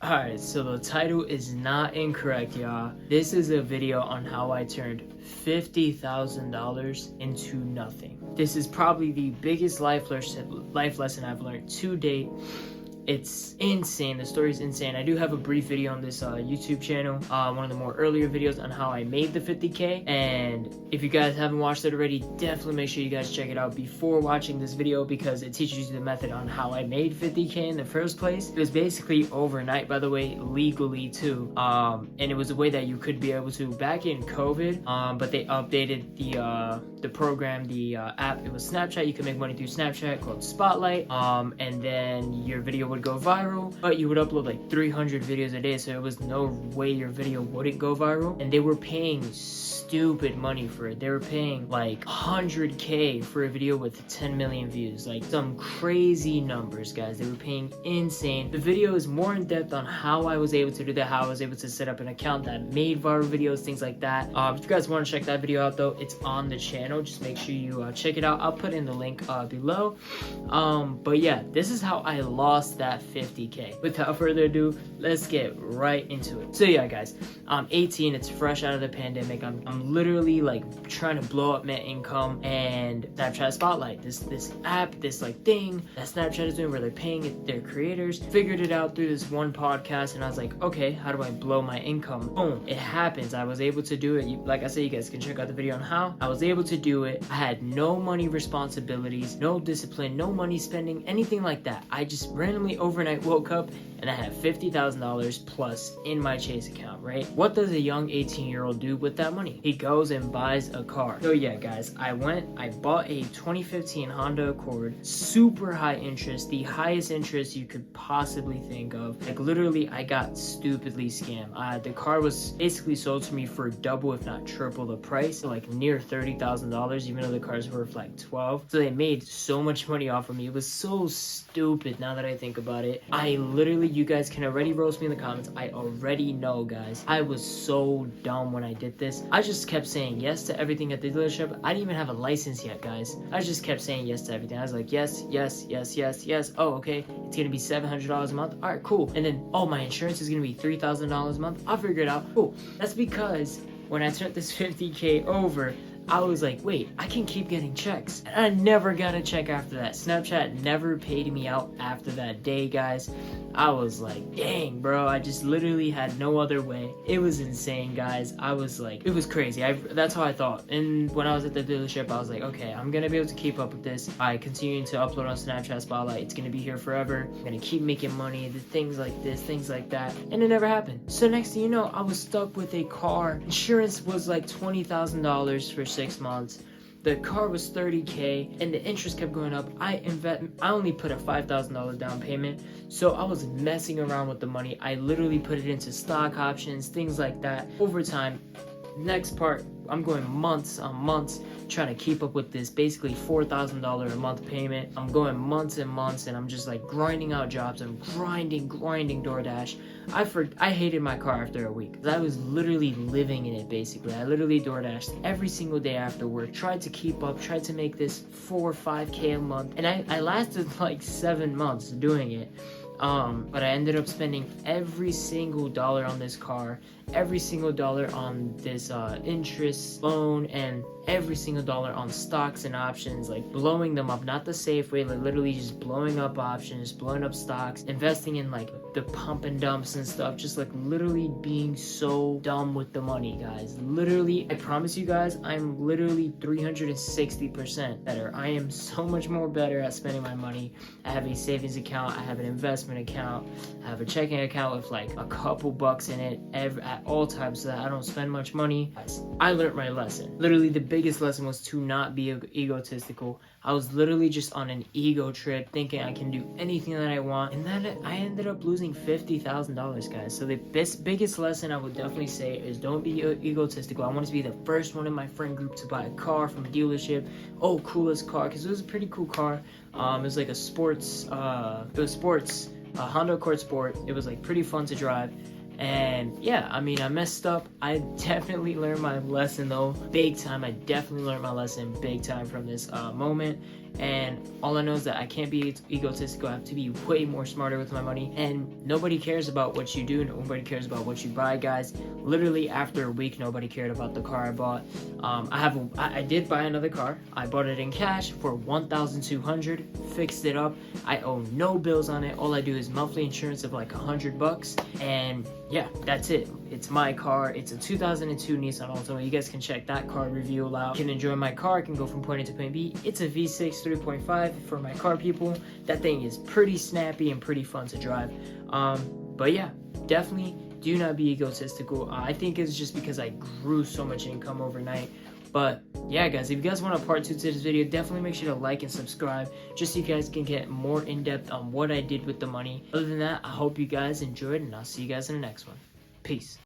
Alright, so the title is not incorrect, y'all. This is a video on how I turned $50,000 into nothing. This is probably the biggest life lesson I've learned to date. It's insane. The story is insane. I do have a brief video on this YouTube channel, one of the more earlier videos on how I made the 50K. And if you guys haven't watched it already, definitely make sure you guys check it out before watching this video, because it teaches you the method on how I made 50K in the first place. It was basically overnight, by the way, legally too. And it was a way that you could be able to back in COVID, but they updated the program, the app. It was Snapchat. You could make money through Snapchat called Spotlight, and then your video would go viral, but you would upload like 300 videos a day, so it was no way your video wouldn't go viral. And they were paying stupid money for it. They were paying like 100K for a video with 10 million views, like some crazy numbers, guys. They were paying insane. The video is more in depth on how I was able to do that, how I was able to set up an account that made viral videos, things like that. If you guys want to check that video out though, it's on the channel. Just make sure you check it out. I'll put in the link below. But yeah, this is how I lost that 50K. Without further ado, let's get right into it. So yeah, guys, I'm 18. It's fresh out of the pandemic. I'm literally like trying to blow up my income, and Snapchat Spotlight, this app, this like thing that Snapchat is doing where they're paying their creators, figured it out through this one podcast, and I was like, okay, how do I blow my income? Boom, it happens. I was able to do it. Like I said, you guys can check out the video on how I was able to do it. I had no money responsibilities, no discipline, no money spending, anything like that. I just randomly overnight woke up and I had $50,000 plus in my Chase account, right? What does a young 18-year-old do with that money? He goes and buys a car. So yeah, guys, I bought a 2015 Honda Accord, super high interest, the highest interest you could possibly think of. Like literally, I got stupidly scammed. The car was basically sold to me for double, if not triple the price, so like near $30,000, even though the car's worth like 12. So they made so much money off of me. It was so stupid now that I think about it. I literally, you guys can already roast me in the comments. I already know, guys. I was so dumb when I did this. I just kept saying yes to everything at the dealership. I didn't even have a license yet, guys. I just kept saying yes to everything. I was like, yes, yes, yes, yes, yes. Oh, okay. It's gonna be $700 a month. All right, cool. And then, oh, my insurance is gonna be $3,000 a month. I'll figure it out. Cool. That's because when I turned this 50K over, I was like, wait, I can keep getting checks. And I never got a check after that. Snapchat never paid me out after that day, guys. I was like, dang, bro, I just literally had no other way. It was insane, guys. I was like, it was crazy. That's how I thought. And when I was at the dealership, I was like, okay, I'm gonna be able to keep up with this by continuing to upload on Snapchat Spotlight. It's gonna be here forever. I'm gonna keep making money, the things like this, things like that. And it never happened. So next thing you know, I was stuck with a car. Insurance was like $20,000 for 6 months. The car was $30K and the interest kept going up. I only put a $5,000 down payment, so I was messing around with the money. I literally put it into stock options, things like that. Over time, next part, I'm going months on months trying to keep up with this basically $4,000 a month payment. I'm going months and months, and I'm just like grinding out jobs. I'm grinding DoorDash. I hated my car after a week, because I was literally living in it basically. I literally DoorDashed every single day after work, tried to keep up, tried to make this 4 or 5K a month, and I lasted like 7 months doing it. But I ended up spending every single dollar on this car, every single dollar on this interest loan, and every single dollar on stocks and options, like blowing them up, not the safe way, like literally just blowing up options, blowing up stocks, investing in like the pump and dumps and stuff, just like literally being so dumb with the money, guys. Literally, I promise you guys, I'm literally 360% better. I am so much more better at spending my money. I have a savings account, I have an investment account, I have a checking account with like a couple bucks in it at all times, so that I don't spend much money. Guys, I learned my lesson. Literally, the biggest lesson was to not be egotistical. I was literally just on an ego trip, thinking I can do anything that I want, and then I ended up losing $50,000, guys. So the biggest lesson I would definitely say is don't be egotistical. I wanted to be the first one in my friend group to buy a car from a dealership. Oh, coolest car, because it was a pretty cool car. It was like a sports, Honda Accord Sport. It was like pretty fun to drive. And yeah, I mean, I messed up. I definitely learned my lesson though, big time. I definitely learned my lesson big time from this moment. and all I know is that I can't be egotistical. I have to be way more smarter with my money, and nobody cares about what you do. Nobody cares about what you buy, guys. Literally after a week, nobody cared about the car I bought. I did buy another car. I bought it in cash for $1,200, fixed it up. I owe no bills on it. All I do is monthly insurance of like $100, and yeah, that's it. It's my car. It's a 2002 Nissan Altima. You guys can check that car review out. You can enjoy my car. I can go from point A to point B. It's a V6 3.5 for my car people. That thing is pretty snappy and pretty fun to drive. But yeah, definitely do not be egotistical. I think it's just because I grew so much income overnight. But yeah, guys, if you guys want a part 2 to this video, definitely make sure to like and subscribe just so you guys can get more in-depth on what I did with the money. Other than that, I hope you guys enjoyed, and I'll see you guys in the next one. Peace.